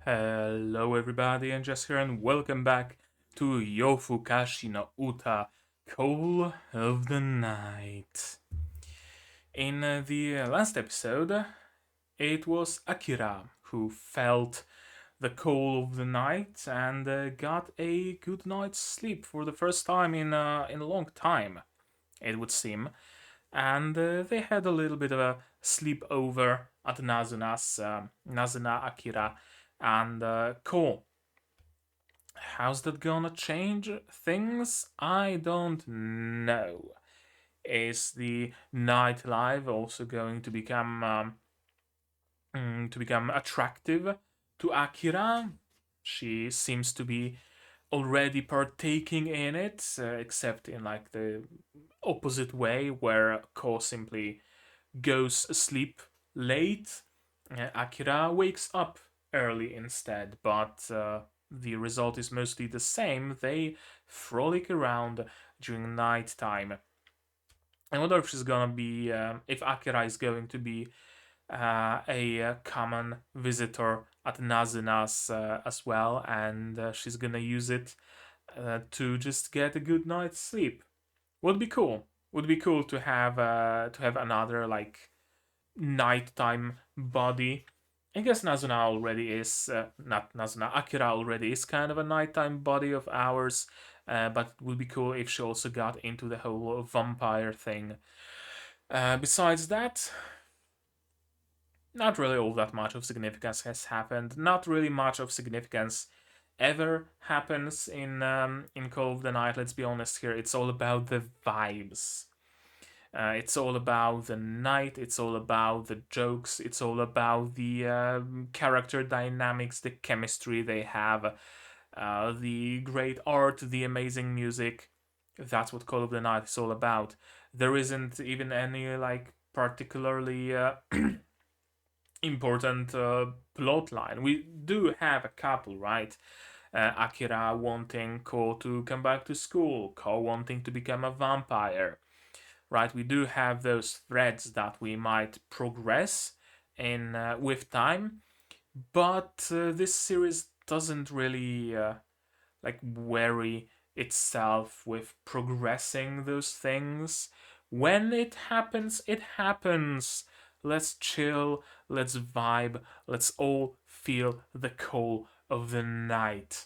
Hello everybody, and Jess here, and welcome back to Yofukashi no Uta, Call of the Night. In the last episode, it was Akira who felt the call of the night and got a good night's sleep for the first time in a long time, it would seem. And they had a little bit of a sleepover at Nazuna, Akira, and Kou. How's that gonna change things? I don't know. Is the nightlife also going to become attractive to Akira? She seems to be already partaking in it, except in like the opposite way, where Ko simply goes asleep late. Akira wakes up early instead, but the result is mostly the same. They frolic around during night time. I wonder if she's gonna be, if Akira is going to be a common visitor at Nazuna's as well, and she's gonna use it to just get a good night's sleep. Would be cool. Would be cool to have another like nighttime body. I guess Nazuna already is, not Nazuna, Akira already is kind of a nighttime body of ours, but it would be cool if she also got into the whole vampire thing. Besides that, not really all that much of significance has happened. Not really much of significance ever happens in Call of the Night. Let's be honest here. It's all about the vibes. It's all about the night, it's all about the jokes, it's all about the character dynamics, the chemistry they have, the great art, the amazing music. That's what Call of the Night is all about. There isn't even any like particularly important plot line. We do have a couple, right? Akira wanting Ko to come back to school, Ko wanting to become a vampire, right? We do have those threads that we might progress in with time, but this series doesn't really like worry itself with progressing those things. When it happens, it happens. Let's chill, let's vibe, let's all feel the call of the night.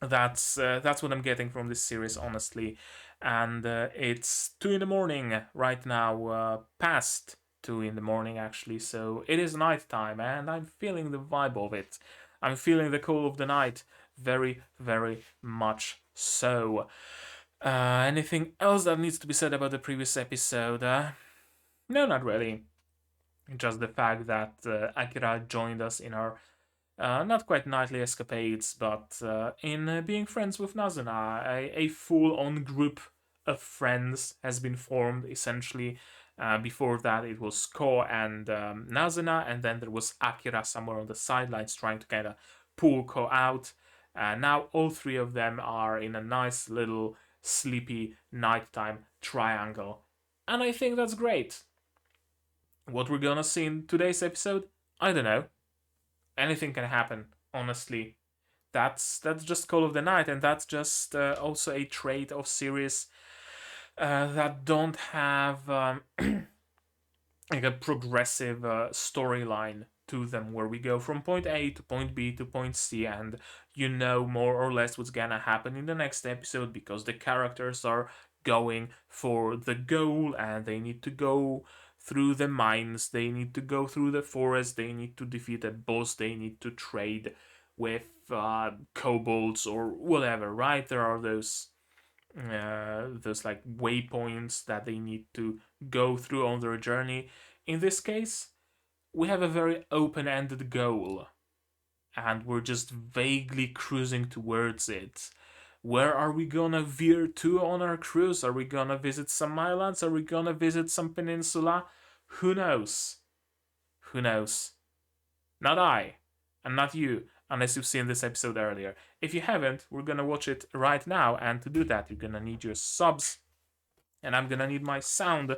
That's what I'm getting from this series, honestly. And it's 2 in the morning right now, past 2 in the morning actually. So it is nighttime, and I'm feeling the vibe of it. I'm feeling the call of the night, very, very much so. Anything else that needs to be said about the previous episode? No, not really. Just the fact that Akira joined us in our not quite nightly escapades, but in being friends with Nazuna. A full on group of friends has been formed essentially. Before that, it was Ko and Nazuna, and then there was Akira somewhere on the sidelines trying to kind of pull Ko out. Now, all three of them are in a nice little sleepy nighttime triangle. And I think that's great. What we're gonna see in today's episode, I don't know. Anything can happen, honestly. That's just Call of the Night, and that's just also a trait of series that don't have like a progressive storyline to them, where we go from point A to point B to point C, and you know more or less what's gonna happen in the next episode because the characters are going for the goal and they need to go through the mines, they need to go through the forest, they need to defeat a boss, they need to trade with kobolds or whatever, right? There are those like waypoints that they need to go through on their journey. In this case, we have a very open-ended goal, and we're just vaguely cruising towards it. Where are we gonna veer to on our cruise? Are we gonna visit some islands? Are we gonna visit some peninsula? Who knows? Who knows? Not I, and not you, unless you've seen this episode earlier. If you haven't, we're gonna watch it right now, and to do that, you're gonna need your subs, and I'm gonna need my sound,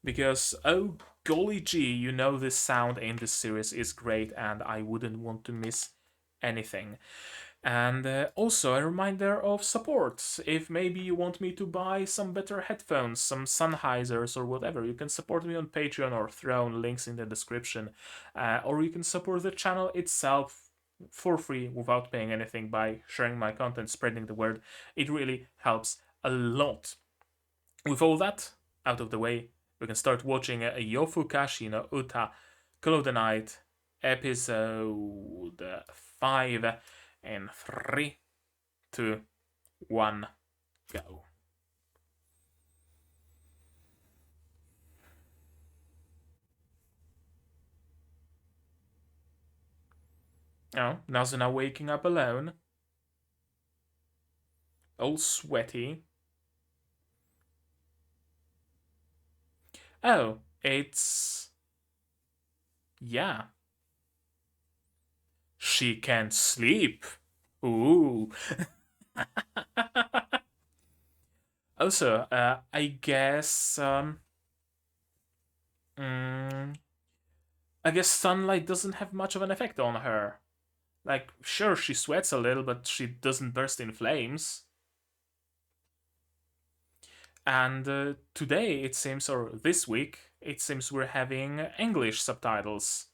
because oh golly gee, you know this sound in this series is great, and I wouldn't want to miss anything. And also a reminder of support. If maybe you want me to buy some better headphones, some Sennheisers or whatever, you can support me on Patreon or throw links in the description. Or you can support the channel itself for free without paying anything by sharing my content, spreading the word. It really helps a lot. With all that out of the way, we can start watching a Yofukashi no Uta Close the Night episode 5 in 3, 2, 1, go. Oh, Nazuna waking up alone, all sweaty. Oh, it's. Yeah. She can sleep. Ooh. Also, I guess. Mm, I guess sunlight doesn't have much of an effect on her. Like, sure, she sweats a little, but she doesn't burst in flames. And today, it seems, or this week, it seems we're having English subtitles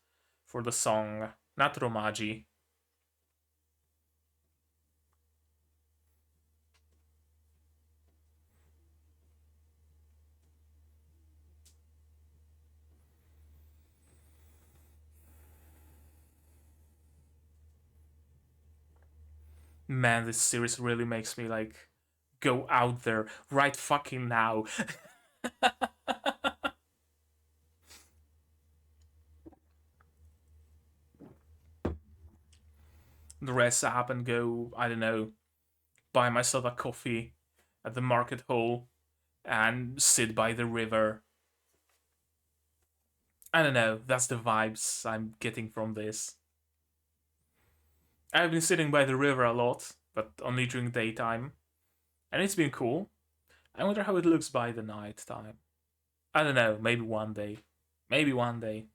for the song, not Romaji. Man, this series really makes me like go out there right fucking now. Dress up and go, I don't know, buy myself a coffee at the market hall and sit by the river. I don't know, that's the vibes I'm getting from this. I've been sitting by the river a lot, but only during daytime, and it's been cool. I wonder how it looks by the night time. I don't know, maybe one day. Maybe one day.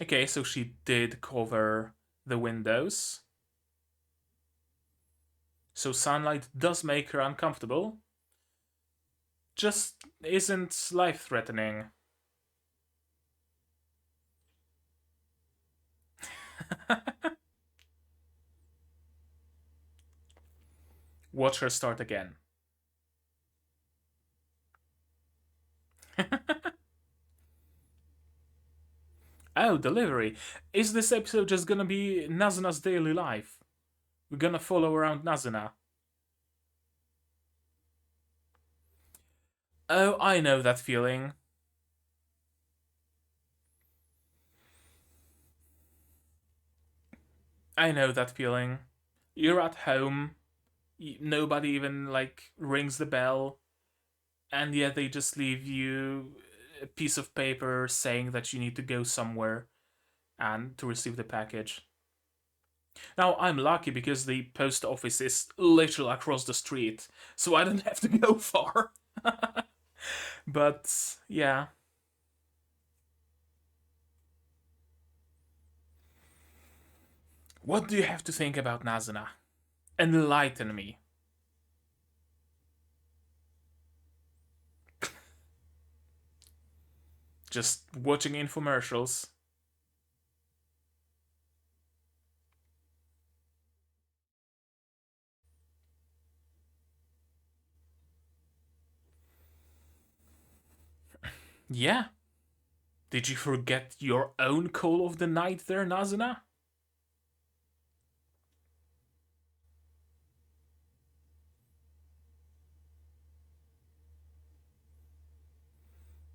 Okay, so she did cover the windows. So sunlight does make her uncomfortable. Just isn't life threatening. Watch her start again. Oh, delivery. Is this episode just gonna be Nazuna's daily life? We're gonna follow around Nazuna. Oh, I know that feeling. I know that feeling. You're at home, nobody even like rings the bell, and yet they just leave you a piece of paper saying that you need to go somewhere and to receive the package. Now, I'm lucky because the post office is literally across the street, so I don't have to go far. But, yeah. What do you have to think about Nazuna? Enlighten me. Just watching infomercials. Yeah. Did you forget your own call of the night there, Nazuna?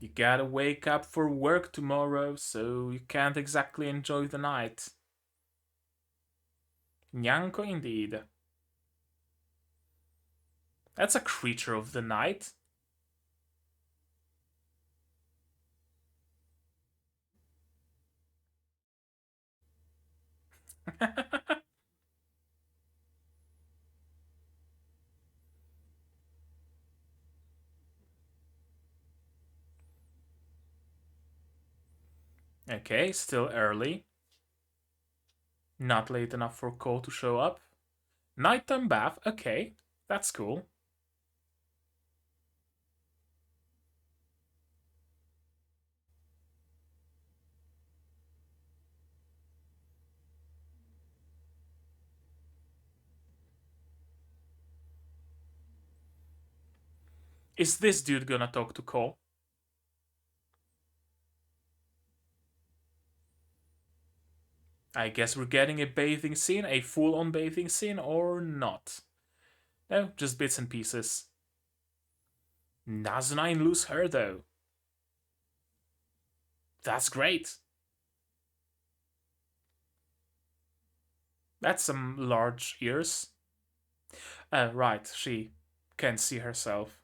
You gotta wake up for work tomorrow, so you can't exactly enjoy the night. Nyanko indeed. That's a creature of the night. Okay, still early. Not late enough for Kou to show up. Nighttime bath, okay, that's cool. Is this dude gonna talk to Kou? I guess we're getting a bathing scene, a full-on bathing scene, or not. No, just bits and pieces. Nazuna in loose hair, though. That's great. That's some large ears. Right, she can't see herself.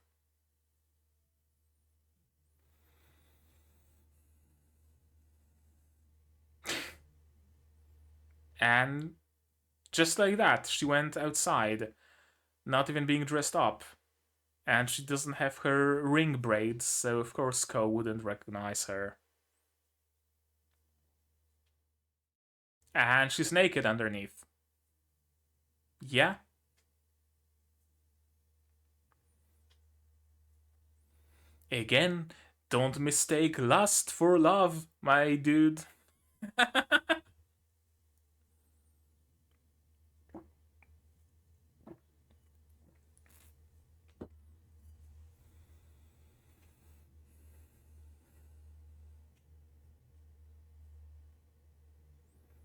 And just like that, she went outside, not even being dressed up. And she doesn't have her ring braids, so of course Kou wouldn't recognize her. And she's naked underneath. Yeah. Again, don't mistake lust for love, my dude.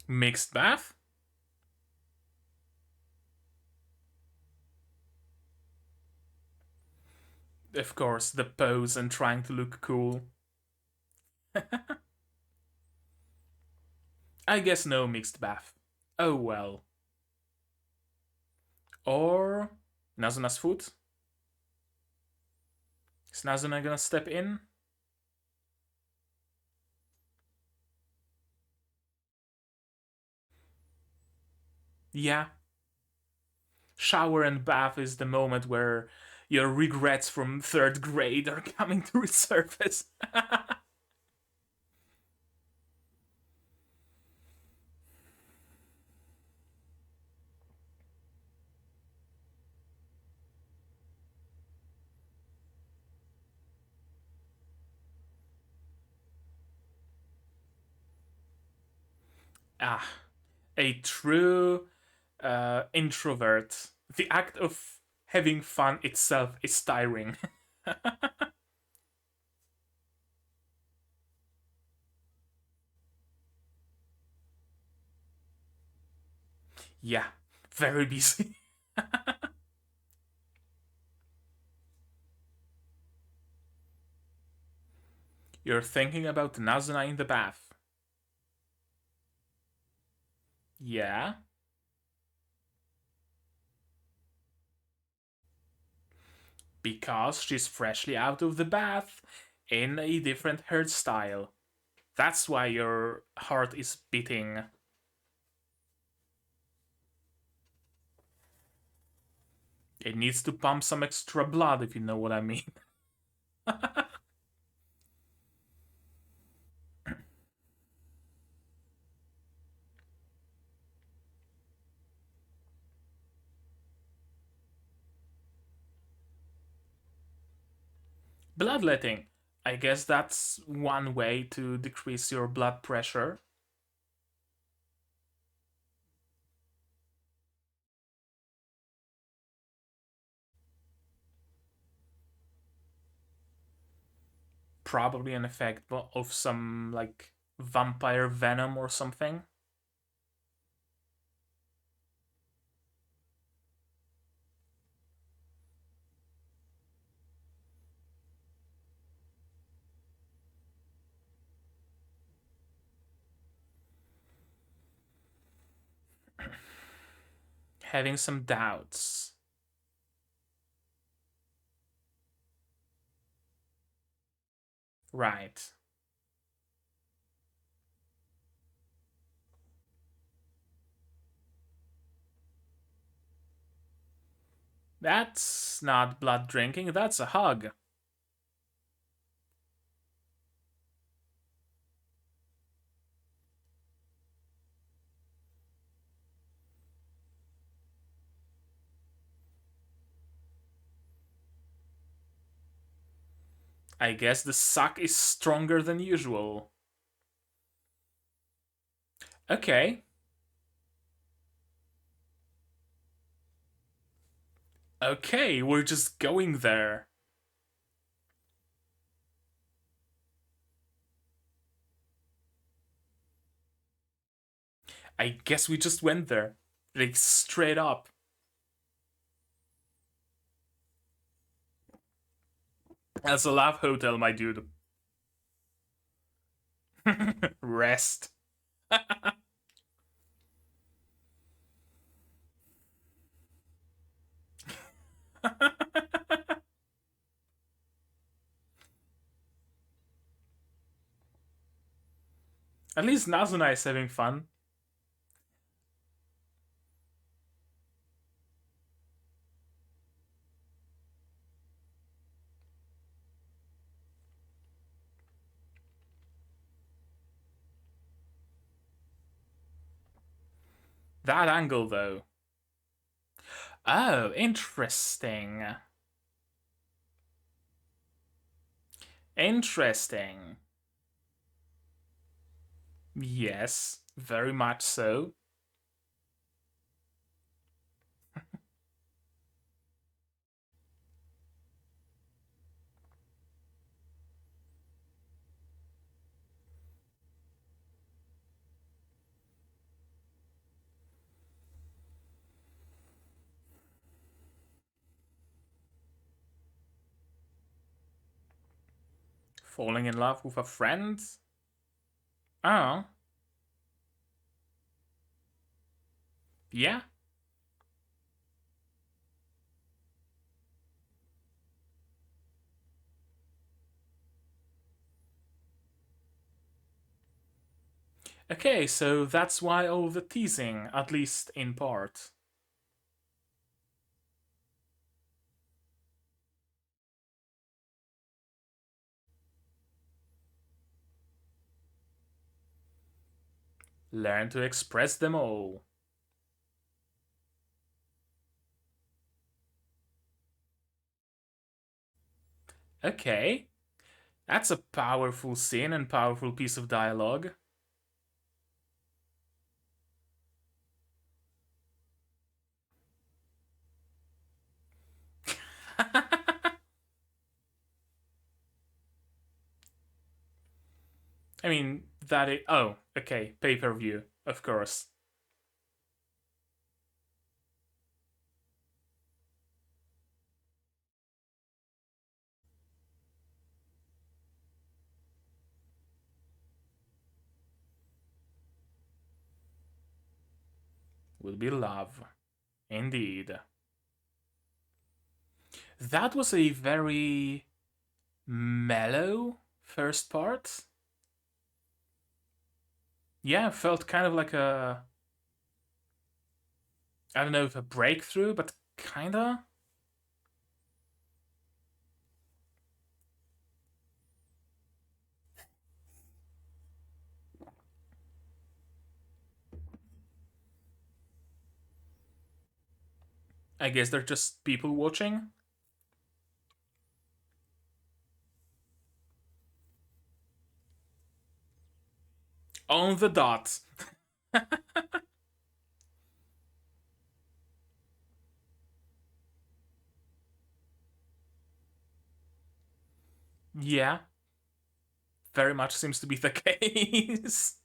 Mixed bath? Of course, the pose and trying to look cool. I guess no mixed bath. Oh well. Or Nazuna's foot? Is Nazuna gonna step in? Yeah. Shower and bath is the moment where your regrets from third grade are coming to resurface. Ah, a true introvert. The act of having fun itself is tiring. Yeah, very busy. You're thinking about Nazuna in the bath. Yeah, because she's freshly out of the bath in a different hairstyle. That's why your heart is beating. It needs to pump some extra blood, if you know what I mean. Bloodletting. I guess that's one way to decrease your blood pressure. Probably an effect of some, like, vampire venom or something. Having some doubts. Right. That's not blood drinking, that's a hug. I guess the suck is stronger than usual. Okay. Okay, we're just going there. I guess we just went there. Like, straight up. That's a love hotel, my dude. Rest. At least Nazuna is having fun. That angle, though. Oh, interesting. Interesting. Yes, very much so. Falling in love with a friend? Oh, yeah. Okay, so that's why all the teasing, at least in part. Learn to express them all. Okay, that's a powerful scene and powerful piece of dialogue. I mean, that is. Oh, okay, pay per view, of course. Will be love. Indeed. That was a very mellow first part. Yeah, felt kind of like a. I don't know if a breakthrough, but kinda. I guess they're just people watching. On the dot. Yeah, very much seems to be the case.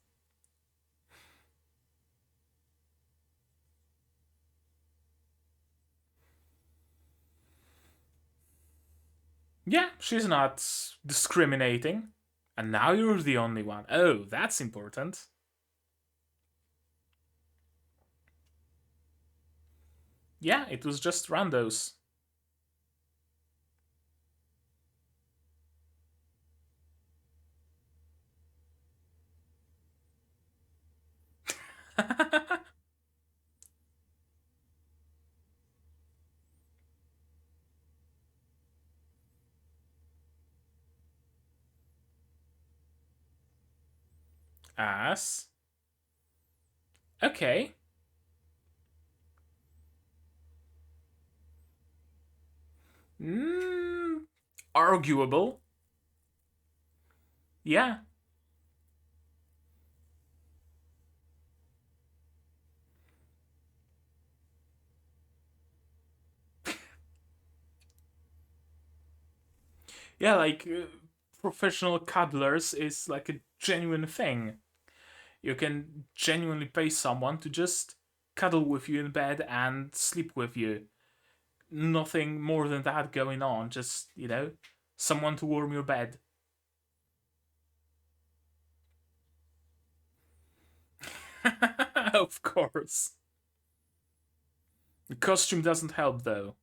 Yeah, she's not discriminating. And now you're the only one. Oh, that's important. Yeah, it was just randos. As. Okay. Mm, arguable. Yeah. Yeah, like professional cuddlers is like a genuine thing. You can genuinely pay someone to just cuddle with you in bed and sleep with you. Nothing more than that going on. Just, someone to warm your bed. Of course. The costume doesn't help though.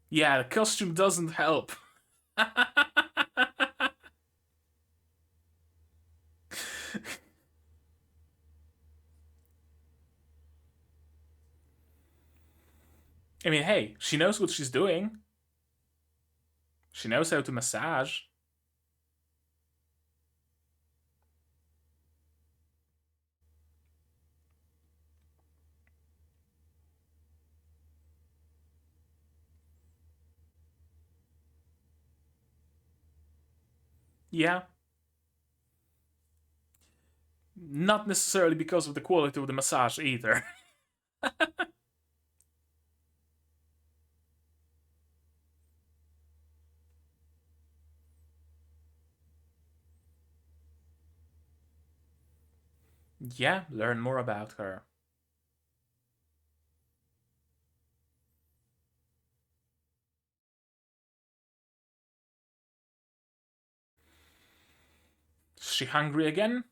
Yeah, the costume doesn't help. I mean, hey, she knows what she's doing. She knows how to massage. Yeah, not necessarily because of the quality of the massage either. Yeah, learn more about her. Is she hungry again?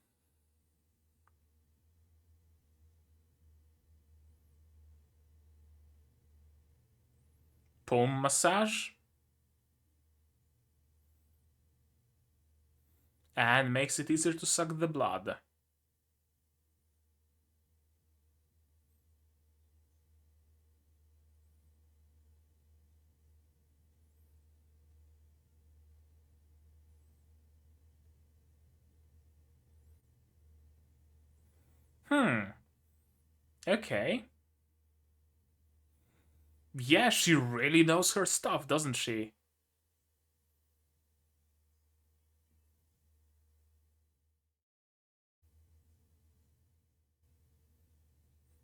Palm massage? And makes it easier to suck the blood. Hmm, okay. Yeah, she really knows her stuff, doesn't she?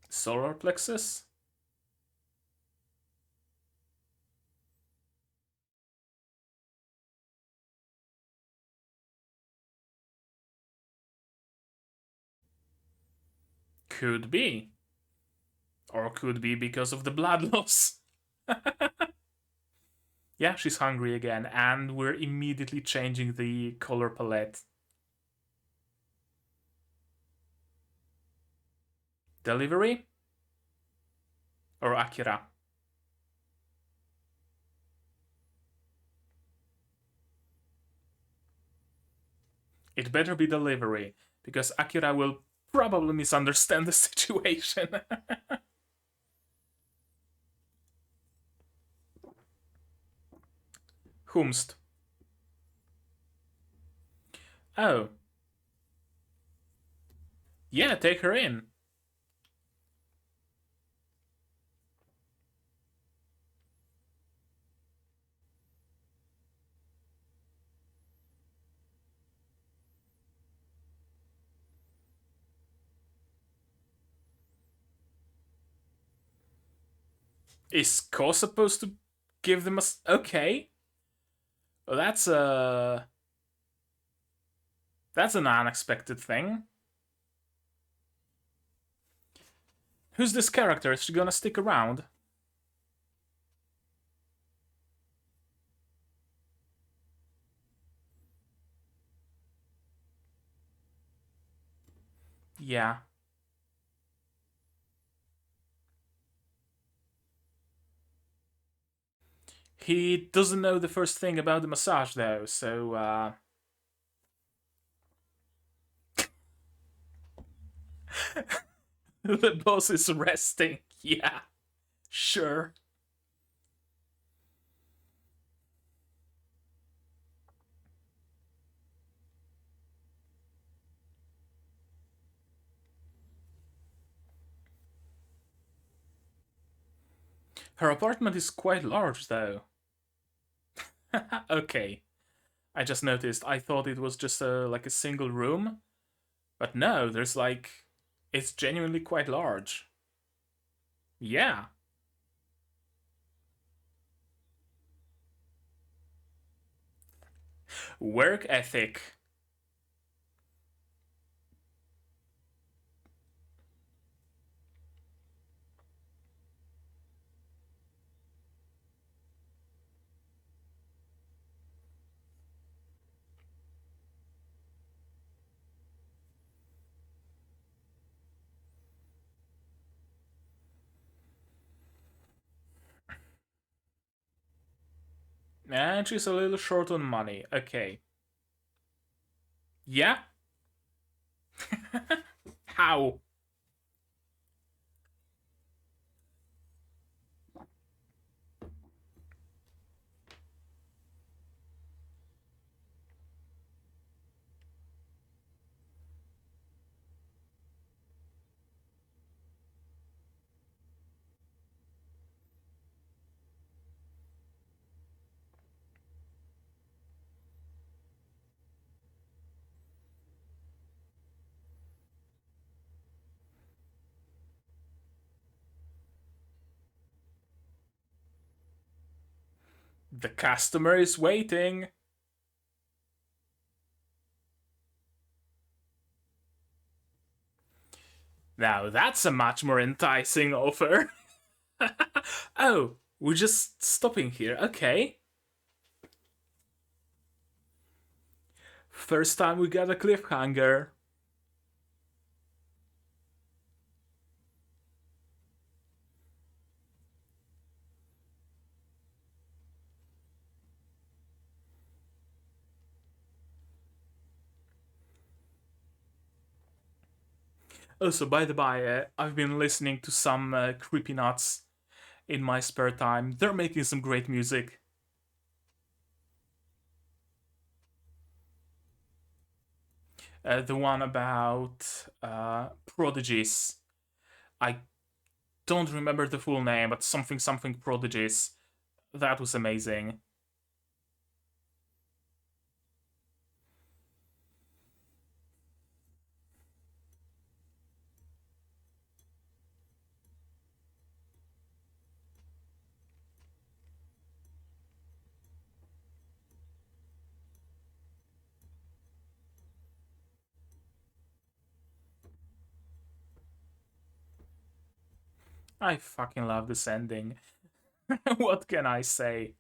Solar plexus? Could be. Or could be because of the blood loss. Yeah, she's hungry again, and we're immediately changing the color palette. Delivery? Or Akira? It better be delivery, because Akira will probably misunderstand the situation. Whomst? Oh, yeah, take her in. Is Ko supposed to give them a. Okay. Well, that's an unexpected thing. Who's this character? Is she gonna stick around? Yeah. He doesn't know the first thing about the massage, though, so, the boss is resting. Yeah, sure. Her apartment is quite large, though. Okay, I just noticed. I thought it was just like a single room, but no, there's like it's genuinely quite large. Yeah, work ethic. And she's a little short on money. Okay. Yeah? How? The customer is waiting. Now that's a much more enticing offer. Oh, we're just stopping here. Okay. First time we got a cliffhanger. Also, by the by, I've been listening to some creepy nuts in my spare time. They're making some great music. The one about prodigies. I don't remember the full name, but something something prodigies. That was amazing. I fucking love this ending. What can I say?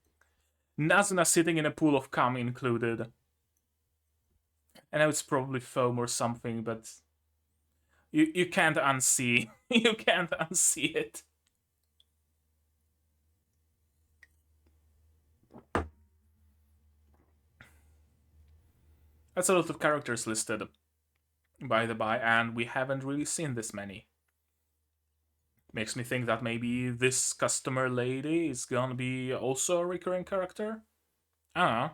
Nazuna sitting in a pool of cum included. I know it's probably foam or something, but you can't unsee. You can't unsee it. That's a lot of characters listed, by the by, and we haven't really seen this many. Makes me think that maybe this customer lady is gonna be also a recurring character. I don't know.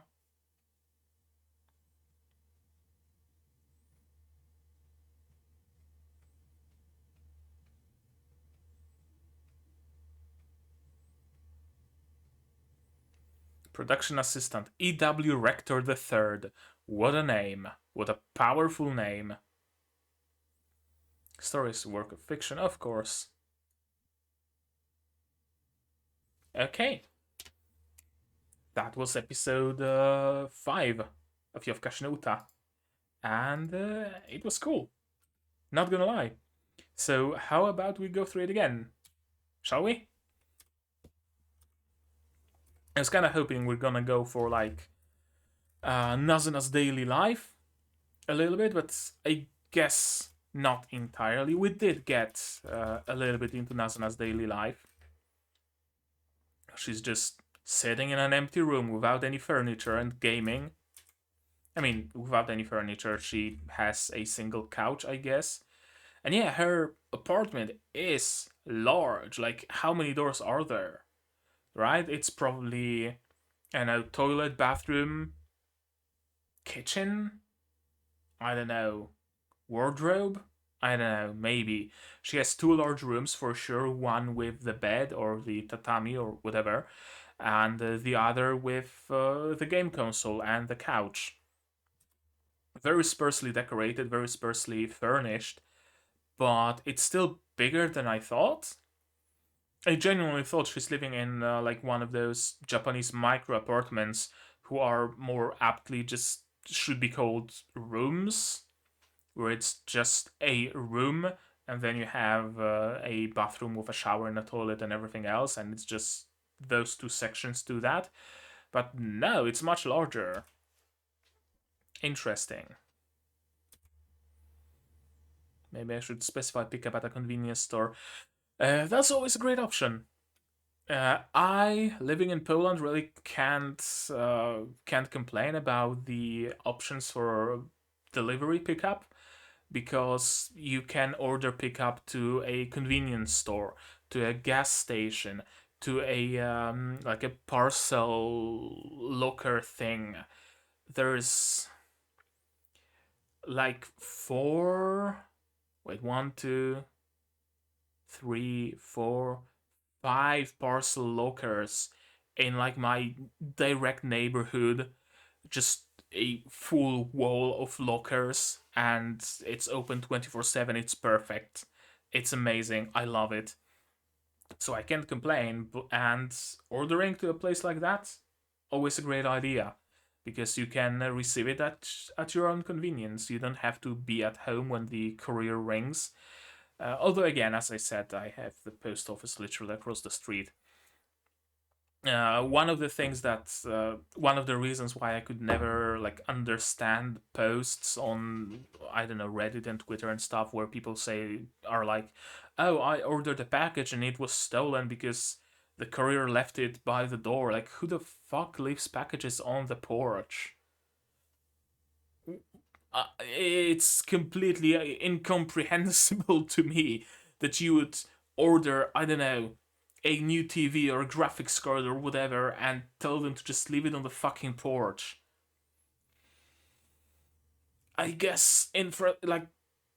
Production assistant E.W. Rector III. What a name. What a powerful name. Story is a work of fiction, of course. Okay. That was episode 5 of Yofukashi no Uta. And it was cool. Not gonna lie. So, how about we go through it again? Shall we? I was kind of hoping we're gonna go for like Nazuna's daily life a little bit, but I guess not entirely. We did get a little bit into Nazuna's daily life. She's just sitting in an empty room without any furniture and gaming. I mean, without any furniture, she has a single couch, I guess. And yeah, her apartment is large. Like, how many doors are there? Right? It's probably, I don't know, toilet, bathroom, kitchen, I don't know, wardrobe. I don't know, maybe. She has two large rooms for sure, one with the bed or the tatami or whatever, and the other with the game console and the couch. Very sparsely decorated, very sparsely furnished, but it's still bigger than I thought. I genuinely thought she's living in like one of those Japanese micro apartments who are more aptly just should be called rooms, where it's just a room and then you have a bathroom with a shower and a toilet and everything else, and it's just those two sections to that. But no, it's much larger. Interesting. Maybe I should specify pick up at a convenience store. That's always a great option. I, living in Poland, really can't complain about the options for delivery pickup, because you can order pickup to a convenience store, to a gas station, to a like a parcel locker thing. There's like four, wait, one, two, three, four, five parcel lockers in like my direct neighborhood, just a full wall of lockers, and it's open 24/7. It's perfect. It's amazing. I love it. So I can't complain. And ordering to a place like that, always a great idea, because you can receive it at your own convenience. You don't have to be at home when the courier rings. Although, again, as I said, I have the post office literally across the street. One of the things that one of the reasons why I could never like understand posts on, I don't know, Reddit and Twitter and stuff, where people say are like, "Oh, I ordered a package and it was stolen because the courier left it by the door." Like, who the fuck leaves packages on the porch? It's completely incomprehensible to me that you would order, I don't know, a new TV or a graphics card or whatever and tell them to just leave it on the fucking porch. I guess like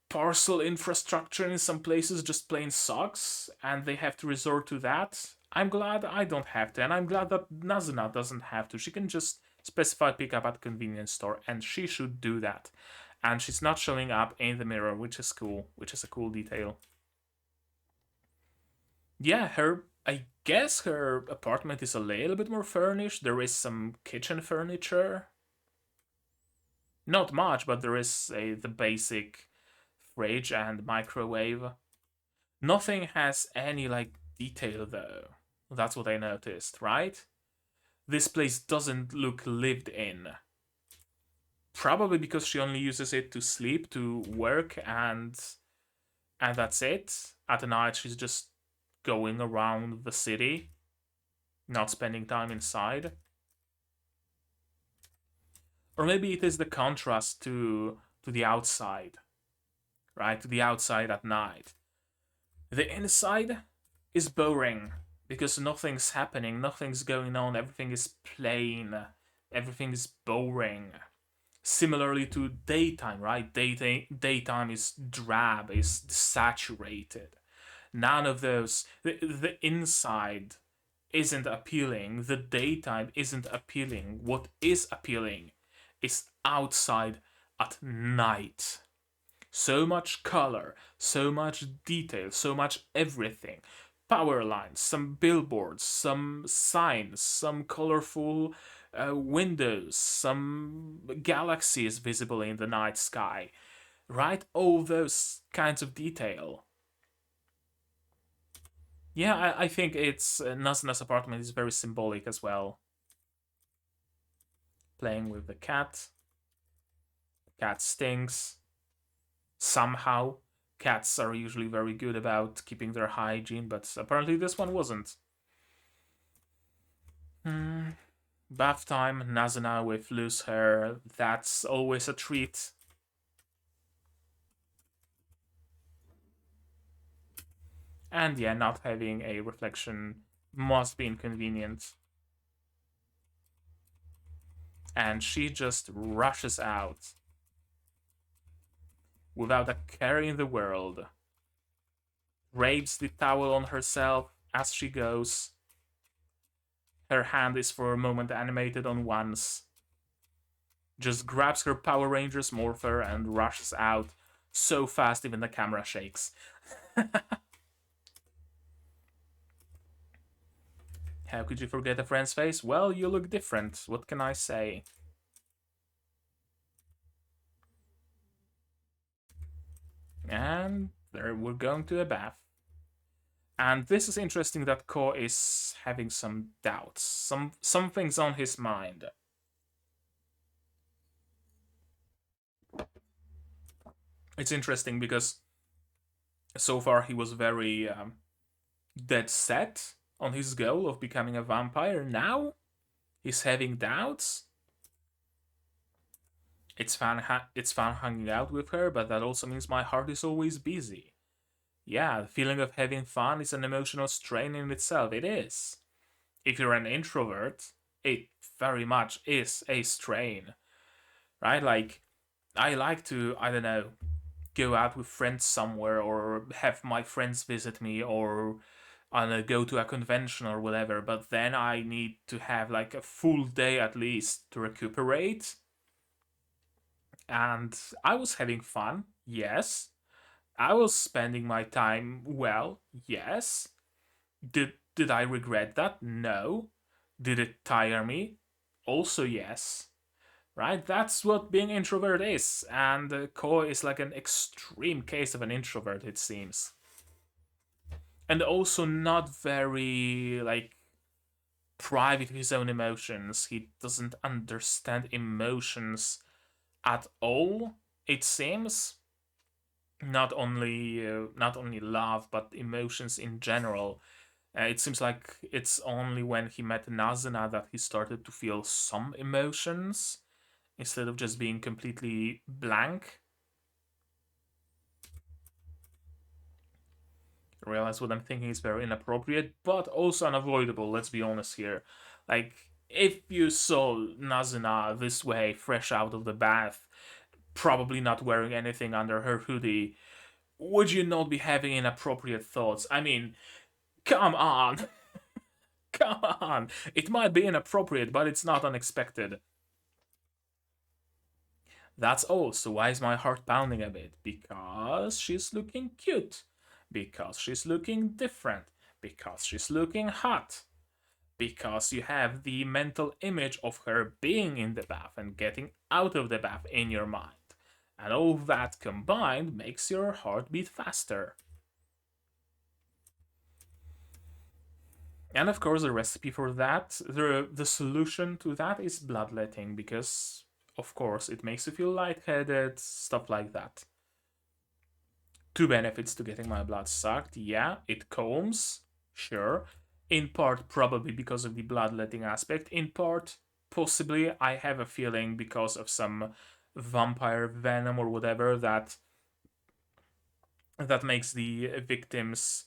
parcel infrastructure in some places just plain sucks and they have to resort to that. I'm glad I don't have to, and I'm glad that Nazuna doesn't have to. She can just specify pickup at convenience store, and she should do that. And she's not showing up in the mirror, which is cool, which is a cool detail. Yeah, I guess her apartment is a little bit more furnished. There is some kitchen furniture. Not much, but there is the basic fridge and microwave. Nothing has any like detail though. That's what I noticed, right? This place doesn't look lived in. Probably because she only uses it to sleep, to work, and that's it. At night she's just going around the city, not spending time inside. Or maybe it is the contrast to the outside, right? To the outside at night. The inside is boring because nothing's happening, nothing's going on, everything is plain, everything is boring. Similarly to daytime, right? Daytime is drab, is saturated. None of those. The inside isn't appealing. The daytime isn't appealing. What is appealing is outside at night. So much color, so much detail, so much everything. Power lines, some billboards, some signs, some colorful windows, some galaxies visible in the night sky, right? All those kinds of detail. Yeah, I think it's Nazuna's apartment is very symbolic as well. Playing with the cat. Cat stinks. Somehow. Cats are usually very good about keeping their hygiene, but apparently this one wasn't. Bath time, Nazuna with loose hair. That's always a treat. And yeah, not having a reflection must be inconvenient. And she just rushes out. without a care in the world. Drapes the towel on herself as she goes. Her hand is for a moment animated on once. Just grabs her Power Rangers morpher and rushes out so fast even the camera shakes. How could you forget a friend's face? Well, you look different. What can I say? And there we're going to a bath. And this is interesting that Kou is having some doubts. Some things on his mind. It's interesting because so far he was very dead set on his goal of becoming a vampire. Now he's having doubts. It's fun hanging out with her, but that also means my heart is always busy. Yeah, the feeling of having fun is an emotional strain in itself. It is. If you're an introvert, it very much is a strain, right? Like, I like to, I don't know, go out with friends somewhere or have my friends visit me or I don't know, go to a convention or whatever, but then I need to have like a full day at least to recuperate. And I was having fun, yes. I was spending my time well, yes. Did I regret that? No. Did it tire me? Also, yes. Right? That's what being introvert is, and Kou is like an extreme case of an introvert, it seems, and also not very like private with his own emotions. He doesn't understand emotions at all. It seems not only love but emotions in general. It seems like it's only when he met Nazuna that he started to feel some emotions instead of just being completely blank. I realize what I'm thinking is very inappropriate, but also unavoidable, let's be honest here. Like, if you saw Nazuna this way, fresh out of the bath, probably not wearing anything under her hoodie, would you not be having inappropriate thoughts? I mean, come on! Come on! It might be inappropriate, but it's not unexpected. That's all. So why is my heart pounding a bit? Because she's looking cute. Because she's looking different. Because she's looking hot. Because you have the mental image of her being in the bath and getting out of the bath in your mind. And all that combined makes your heart beat faster. And of course, the recipe for that, the solution to that is bloodletting, because of course it makes you feel lightheaded, stuff like that. Two benefits to getting my blood sucked. Yeah, it calms, sure. In part, probably because of the bloodletting aspect. In part, possibly, I have a feeling because of some vampire venom or whatever that makes the victims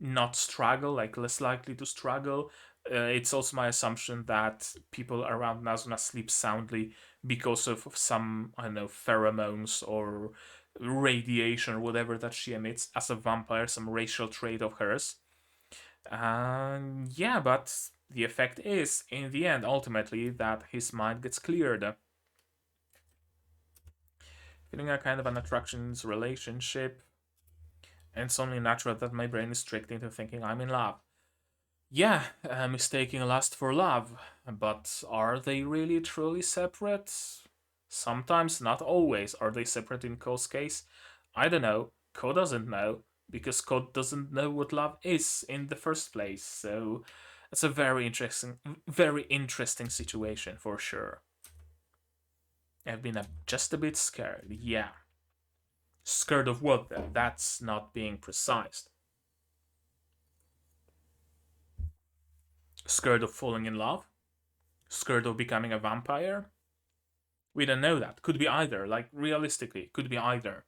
not struggle, like less likely to struggle. It's also my assumption that people around Nazuna sleep soundly because of some, I don't know, pheromones or radiation or whatever that she emits as a vampire, some racial trait of hers. Yeah, but the effect is, in the end, ultimately, that his mind gets cleared. Feeling a kind of an attractions relationship, and it's only natural that my brain is tricked into thinking I'm in love. Yeah, mistaking lust for love, but are they really truly separate? Sometimes, not always. Are they separate in Kou's case? I don't know. Kou doesn't know, because Kou doesn't know what love is in the first place. So it's a very interesting situation for sure. I've been just a bit scared. Yeah, scared of what though? That's not being precise. Scared of falling in love? Scared of becoming a vampire? We don't know that. Could be either. Like, realistically, could be either.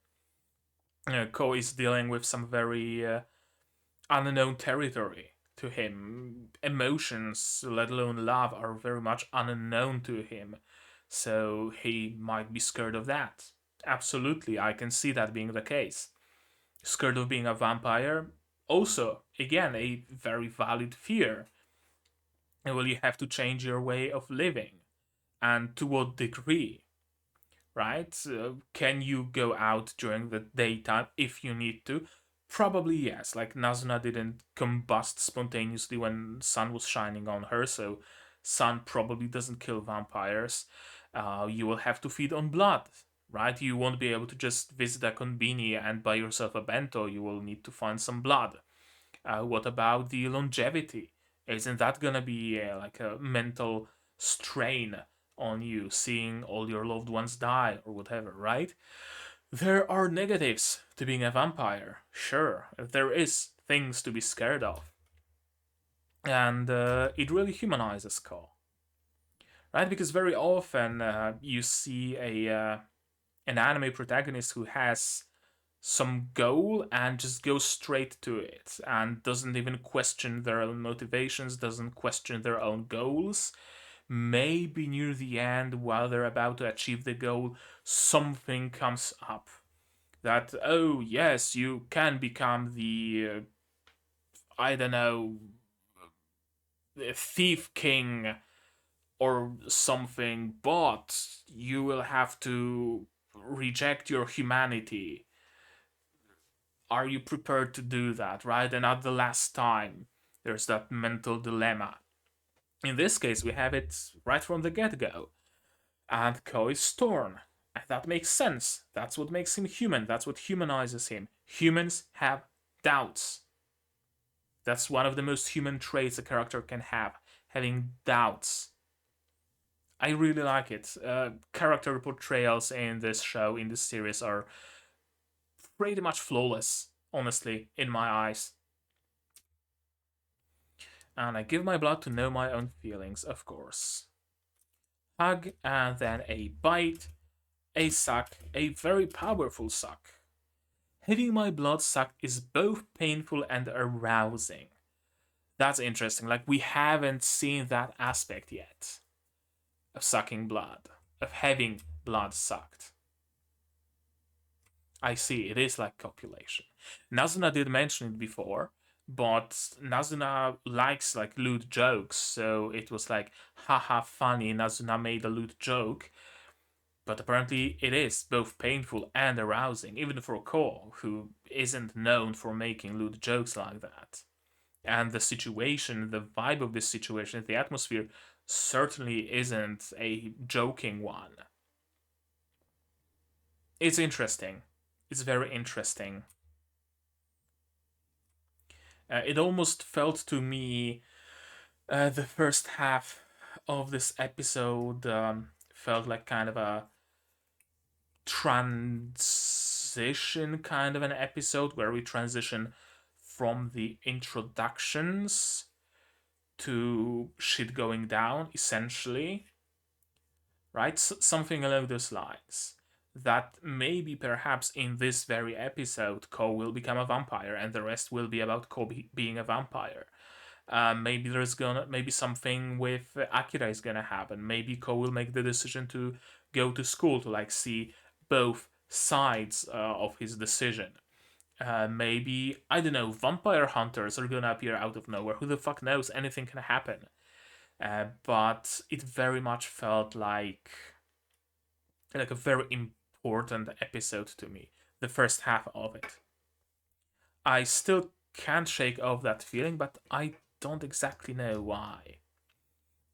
Kou is dealing with some very unknown territory to him. Emotions, let alone love, are very much unknown to him. So he might be scared of that. Absolutely, I can see that being the case. Scared of being a vampire, also, again, a very valid fear. Well, you have to change your way of living. And to what degree, right? Can you go out during the daytime if you need to? Probably yes. Like Nazuna didn't combust spontaneously when sun was shining on her, so sun probably doesn't kill vampires. You will have to feed on blood, right? You won't be able to just visit a conveni and buy yourself a bento. You will need to find some blood. What about the longevity? Isn't that gonna be like a mental strain on you, seeing all your loved ones die or whatever, right? There are negatives to being a vampire, sure. There is things to be scared of, and it really humanizes Kou, right? Because very often you see a an anime protagonist who has some goal and just goes straight to it and doesn't even question their own motivations, doesn't question their own goals. Maybe near the end, while they're about to achieve the goal, something comes up that, oh, yes, you can become the, I don't know, the thief king or something, but you will have to reject your humanity. Are you prepared to do that, right? And at the last time, there's that mental dilemma. In this case, we have it right from the get go. And Kou is torn. And that makes sense. That's what makes him human. That's what humanizes him. Humans have doubts. That's one of the most human traits a character can have, having doubts. I really like it. Character portrayals in this show, in this series, are pretty much flawless, honestly, in my eyes. And I give my blood to know my own feelings, of course. Hug, and then a bite, a suck, a very powerful suck. Having my blood sucked is both painful and arousing. That's interesting. Like, we haven't seen that aspect yet of sucking blood, of having blood sucked. I see, it is like copulation. Nazuna did mention it before, but Nazuna likes like lewd jokes, so it was like, haha, funny, Nazuna made a lewd joke. But apparently it is both painful and arousing, even for Kou, who isn't known for making lewd jokes like that. And the situation, the vibe of this situation, the atmosphere certainly isn't a joking one. It's interesting. It's very interesting. It almost felt to me the first half of this episode felt like kind of a transition kind of an episode where we transition from the introductions to shit going down, essentially, right? Something along those lines. That maybe perhaps in this very episode, Kou will become a vampire, and the rest will be about Kou being a vampire. Maybe something with Akira is gonna happen. Maybe Kou will make the decision to go to school to like see both sides of his decision. Maybe, I don't know, vampire hunters are gonna appear out of nowhere. Who the fuck knows? Anything can happen. But it very much felt like a very important episode to me. The first half of it. I still can't shake off that feeling, but I don't exactly know why.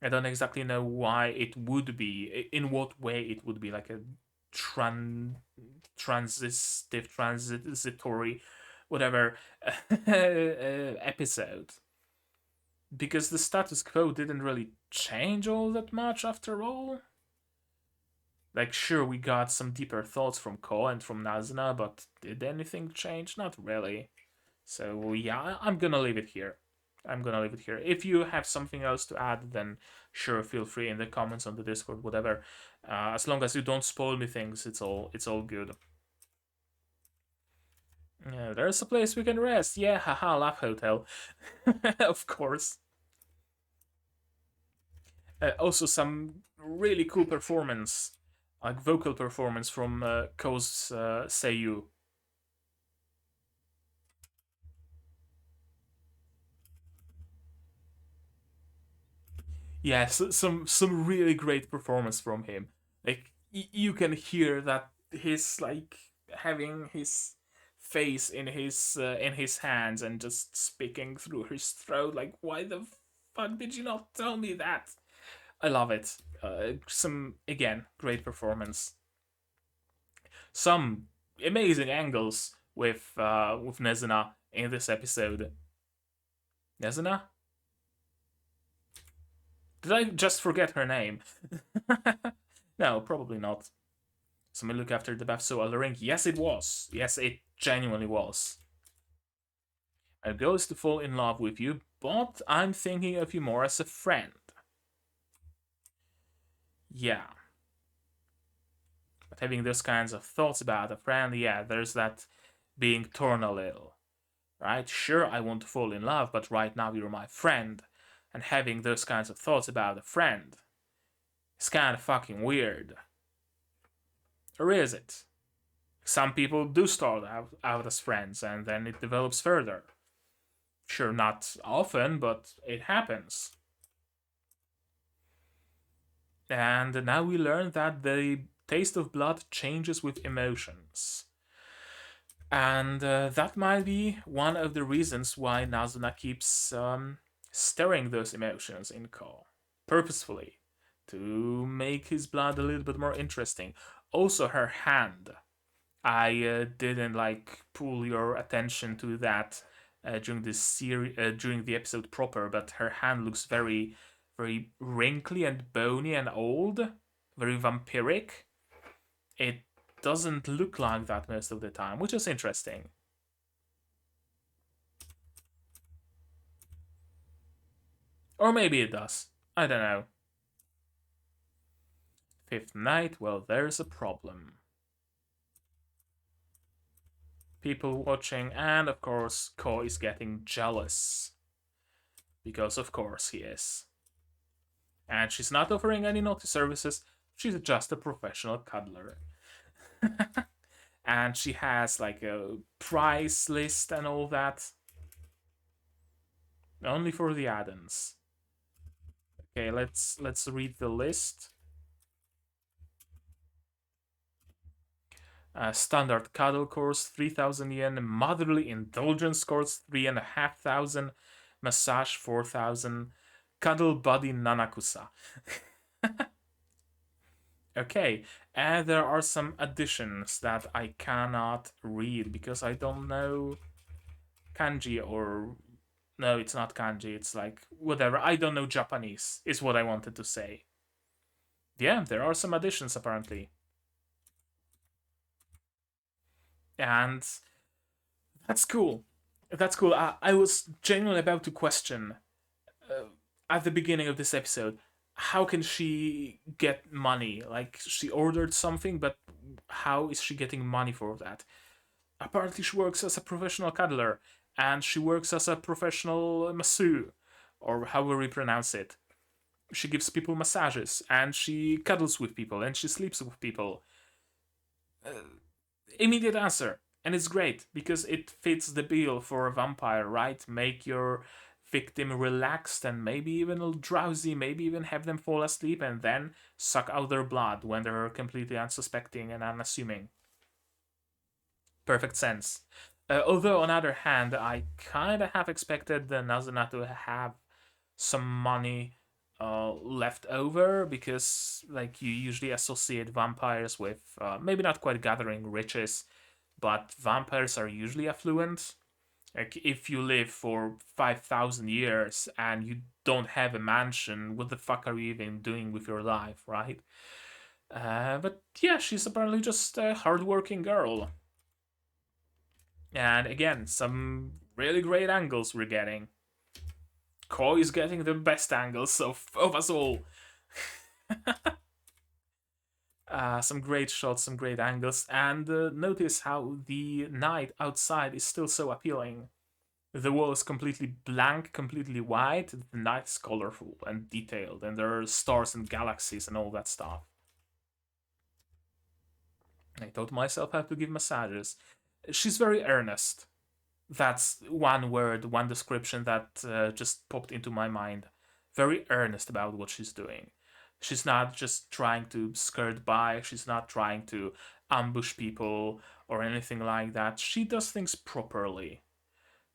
I don't exactly know why it would be, in what way it would be like a transitory, whatever episode. Because the status quo didn't really change all that much after all. Like, sure, we got some deeper thoughts from Kou and from Nazuna, but did anything change? Not really. So, yeah, I'm gonna leave it here. I'm gonna leave it here. If you have something else to add, then sure, feel free in the comments on the Discord, whatever. As long as you don't spoil me things, it's all good. Yeah, there's a place we can rest. Yeah, haha, Laugh Hotel. Of course. Also, some really cool performance like vocal performance from Kou's Seiyu. Yes, some really great performance from him. Like you can hear that he's like having his face in his hands and just speaking through his throat. Like, why the fuck did you not tell me that? I love it. Some again great performance. Some amazing angles with Nezuna in this episode. Nezuna? Did I just forget her name? No, probably not. Somebody look after the bath so alluring. Yes, it was. Yes, it genuinely was. A girl is to fall in love with you, but I'm thinking of you more as a friend. Yeah. But having those kinds of thoughts about a friend, yeah, there's that being torn a little. Right? Sure, I want to fall in love, but right now you're my friend. And having those kinds of thoughts about a friend is kind of fucking weird. Or is it? Some people do start out as friends and then it develops further. Sure, not often, but it happens. And now we learn that the taste of blood changes with emotions. And that might be one of the reasons why Nazuna keeps stirring those emotions in Ko purposefully to make his blood a little bit more interesting. Also, her hand. I didn't like pull your attention to that during this series, during the episode proper, but her hand looks very, very wrinkly and bony and old, very vampiric. It doesn't look like that most of the time, which is interesting. Or maybe it does. I don't know. Fifth night, well, there's a problem. People watching, and of course, Ko is getting jealous. Because of course he is. And she's not offering any naughty services, she's just a professional cuddler. And she has like a price list and all that. Only for the add-ons. Okay, let's read the list. Standard cuddle course 3,000 yen, motherly indulgence course 3,500, massage 4,000, cuddle buddy Nanakusa. Okay, and there are some additions that I cannot read because I don't know kanji or no, it's not kanji, it's like whatever. I don't know Japanese, is what I wanted to say. Yeah, there are some additions apparently. And that's cool. That's cool. I was genuinely about to question uh, at the beginning of this episode how can she get money? Like, she ordered something, but how is she getting money for that? Apparently, she works as a professional cuddler and she works as a professional masseur, or however we pronounce it. She gives people massages and she cuddles with people and she sleeps with people. Uh, Immediate answer. And it's great because it fits the bill for a vampire, right? Make your victim relaxed and maybe even a little drowsy, maybe even have them fall asleep and then suck out their blood when they're completely unsuspecting and unassuming. Perfect sense. Although, on the other hand, I kind of have expected the Nazuna to have some money left over because, like, you usually associate vampires with maybe not quite gathering riches, but vampires are usually affluent. Like, if you live for 5,000 years and you don't have a mansion, what the fuck are you even doing with your life, right? But yeah, she's apparently just a hardworking girl. And again, some really great angles we're getting. Kou is getting the best angles of us all. Some great shots, some great angles, and notice how the night outside is still so appealing. The wall is completely blank, completely white. The night is colorful and detailed, and there are stars and galaxies and all that stuff. I taught myself how to give massages. She's very earnest. That's one word, one description that just popped into my mind. Very earnest about what she's doing. She's not just trying to skirt by, she's not trying to ambush people or anything like that. She does things properly,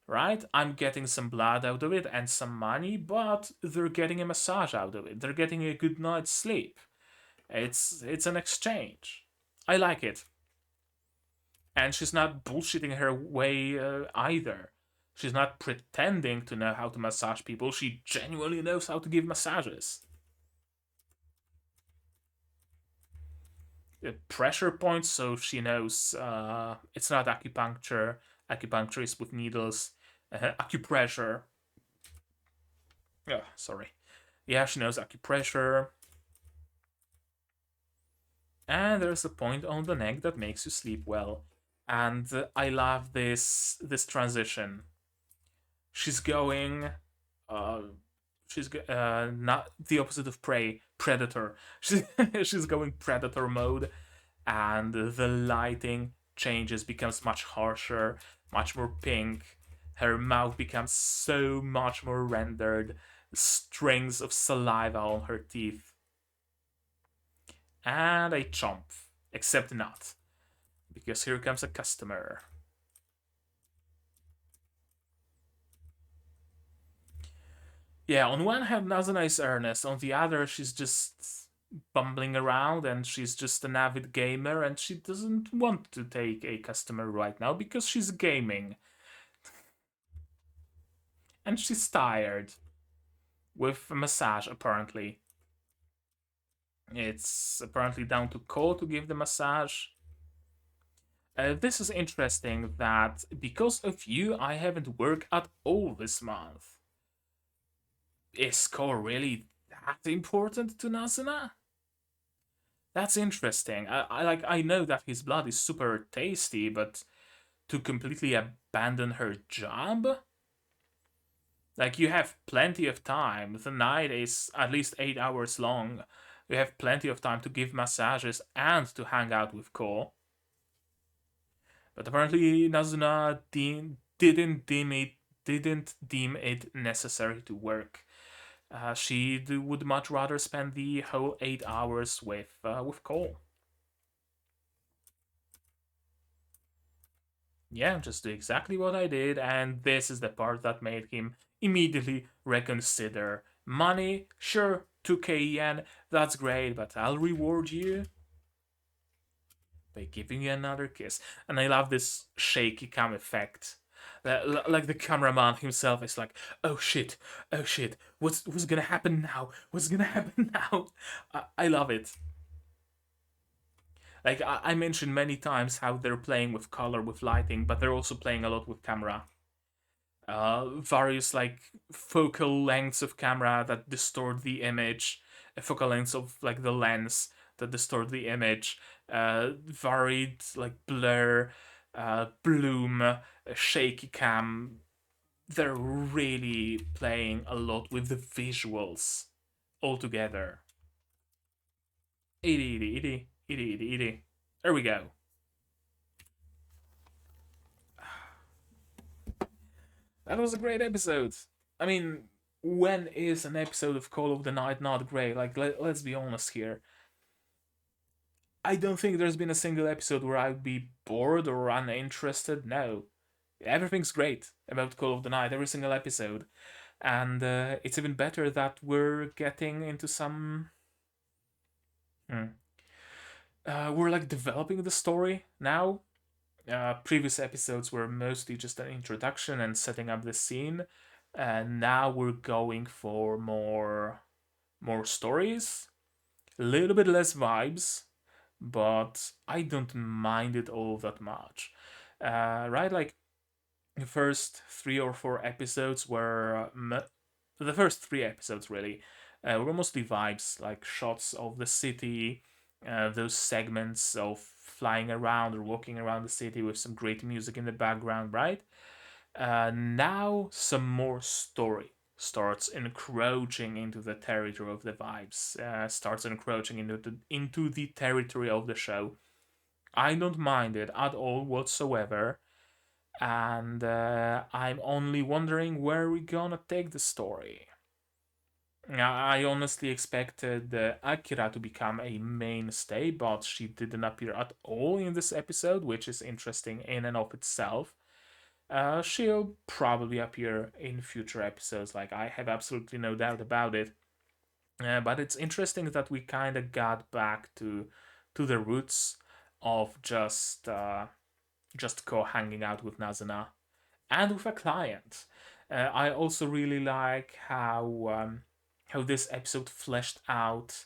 right? I'm getting some blood out of it and some money, but they're getting a massage out of it. They're getting a good night's sleep. It's an exchange. I like it. And she's not bullshitting her way either. She's not pretending to know how to massage people. She genuinely knows how to give massages. Pressure points, so she knows it's not acupuncture. Acupuncture is with needles. Acupressure. Yeah, sorry. Yeah, she knows acupressure. And there's a point on the neck that makes you sleep well. And I love this transition. She's going uh, she's not the opposite of prey, predator. She's going predator mode, and the lighting changes, becomes much harsher, much more pink. Her mouth becomes so much more rendered, strings of saliva on her teeth, and a chomp, except not, because here comes a customer. Yeah, on one hand, Nazuna is earnest. On the other, she's just bumbling around and she's just an avid gamer and she doesn't want to take a customer right now because she's gaming. And she's tired. With a massage, apparently. It's apparently down to Kou to give the massage. This is interesting that because of you, I haven't worked at all this month. Is Kou really that important to Nazuna? That's interesting. I know that his blood is super tasty, but to completely abandon her job? Like you have plenty of time. The night is at least 8 hours long. You have plenty of time to give massages and to hang out with Kou. But apparently Nazuna didn't deem it necessary to work. She would much rather spend the whole 8 hours with Kou. Yeah, just do exactly what I did, and this is the part that made him immediately reconsider. Money, sure, 2k yen, that's great, but I'll reward you by giving you another kiss. And I love this shaky cam effect. Like the cameraman himself is like, oh shit, what's gonna happen now? What's gonna happen now? I love it. Like I mentioned many times how they're playing with color, with lighting, but they're also playing a lot with camera. Various like focal lengths of camera that distort the image, focal lengths of like the lens that distort the image, varied like blur, bloom, shaky cam. They're really playing a lot with the visuals altogether. Itty itty itty itty itty itty. There we go. That was a great episode. I mean, when is an episode of Call of the Night not great? Like, let's be honest here. I don't think there's been a single episode where I'd be bored or uninterested. No. Everything's great about Call of the Night, every single episode. And it's even better that we're getting into some. Hmm. We're like developing the story now. Previous episodes were mostly just an introduction and setting up the scene, and now we're going for more stories, a little bit less vibes, but I don't mind it all that much. Right, like the first 3 or 4 episodes were the first 3 episodes really were mostly vibes, like shots of the city, those segments of flying around or walking around the city with some great music in the background, right? Now some more story starts encroaching into the territory of the vibes, starts encroaching into the territory of the show. I don't mind it at all whatsoever. And I'm only wondering where we're gonna take the story. I honestly expected Akira to become a mainstay, but she didn't appear at all in this episode, which is interesting in and of itself. She'll probably appear in future episodes, like I have absolutely no doubt about it. But it's interesting that we kind of got back to the roots of just Ko hanging out with Nazuna and with a client. I also really like how this episode fleshed out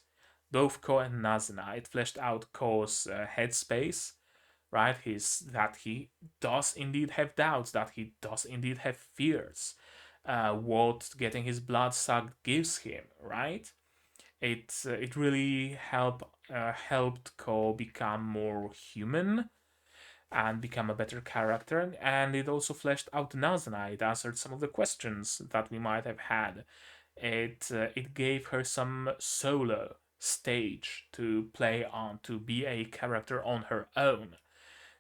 both Ko and Nazuna. It fleshed out Ko's headspace, right? His that he does indeed have doubts, that he does indeed have fears. What getting his blood sucked gives him, right? It really helped Ko become more human and become a better character, and it also fleshed out Nazuna. It answered some of the questions that we might have had. It gave her some solo stage to play on, to be a character on her own.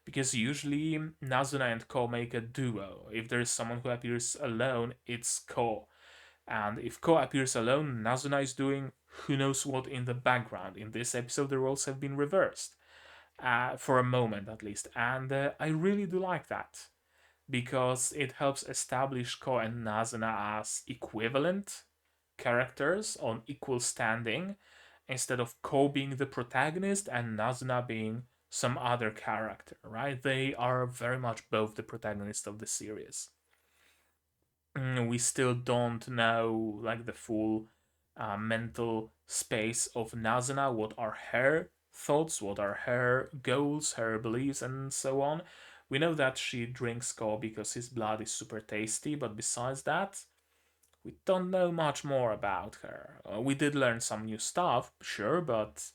Because usually Nazuna and Ko make a duo. If there is someone who appears alone, it's Ko. And if Ko appears alone, Nazuna is doing who knows what in the background. In this episode, the roles have been reversed, for a moment at least. And I really do like that because it helps establish Ko and Nazuna as equivalent characters on equal standing instead of Ko being the protagonist and Nazuna being some other character, right? They are very much both the protagonist of the series. We still don't know like the full mental space of Nazuna. What are her thoughts? What are her goals, her beliefs, and so on? We know that she drinks Ko because his blood is super tasty, but besides that, we don't know much more about her. We did learn some new stuff, sure, but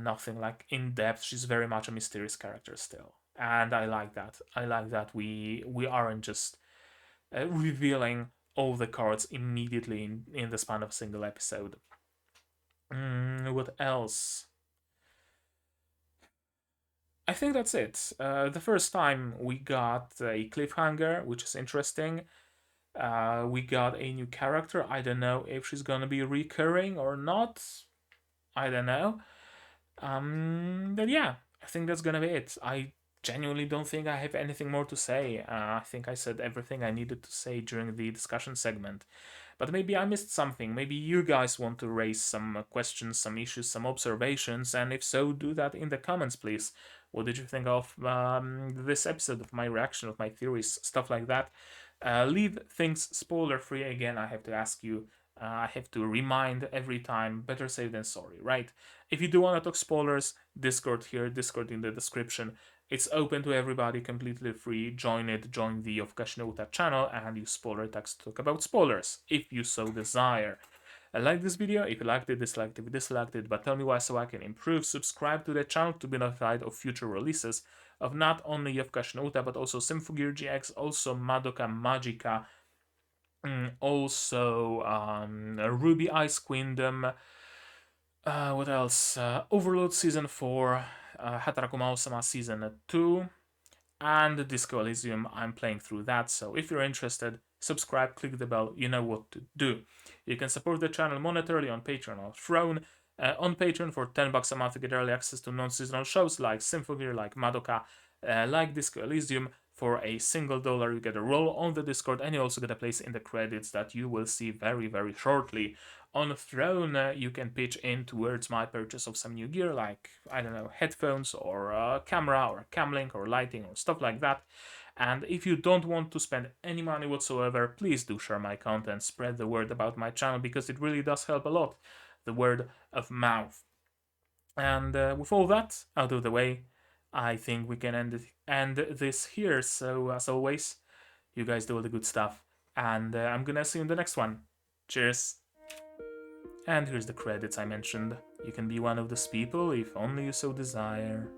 nothing like in depth. She's very much a mysterious character still, and I like that. I like that we aren't just revealing all the cards immediately in the span of a single episode. What else? I think that's it. The first time we got a cliffhanger, which is interesting. We got a new character. I don't know if she's gonna be recurring or not. I don't know. But yeah, I think that's gonna be it. I genuinely don't think I have anything more to say. I think I said everything I needed to say during the discussion segment. But maybe I missed something. Maybe you guys want to raise some questions, some issues, some observations, and if so, do that in the comments, please. What did you think of this episode, of my reaction, of my theories, stuff like that? Leave things spoiler free. Again, I have to ask you, I have to remind every time, better safe than sorry, right? If you do want to talk spoilers, Discord here, Discord in the description. It's open to everybody, completely free. Join it, join the Yofukashi channel, and use spoiler tags to talk about spoilers, if you so desire. Like this video if you liked it, disliked it if you disliked it, but tell me why so I can improve. Subscribe to the channel to be notified of future releases of not only Yofukashi but also Symphogear GX, also Madoka Magica, also Ruby Ice Queendom, what else? Overload Season 4, Hataraku Mao-sama Season 2, and Disco Elysium. I'm playing through that, so if you're interested, subscribe, click the bell, you know what to do. You can support the channel monetarily on Patreon or Throne. On Patreon for $10 a month, you get early access to non-seasonal shows like Symphogear, like Madoka, like Disco Elysium. For a single dollar, you get a role on the Discord, and you also get a place in the credits that you will see very, very shortly. On Throne, you can pitch in towards my purchase of some new gear, like, I don't know, headphones, or a camera, or a cam link, or lighting, or stuff like that. And if you don't want to spend any money whatsoever, please do share my content, spread the word about my channel, because it really does help a lot, the word of mouth. And with all that out of the way, I think we can end this here. So as always, you guys do all the good stuff, and I'm gonna see you in the next one. Cheers. And here's the credits I mentioned. You can be one of those people if only you so desire.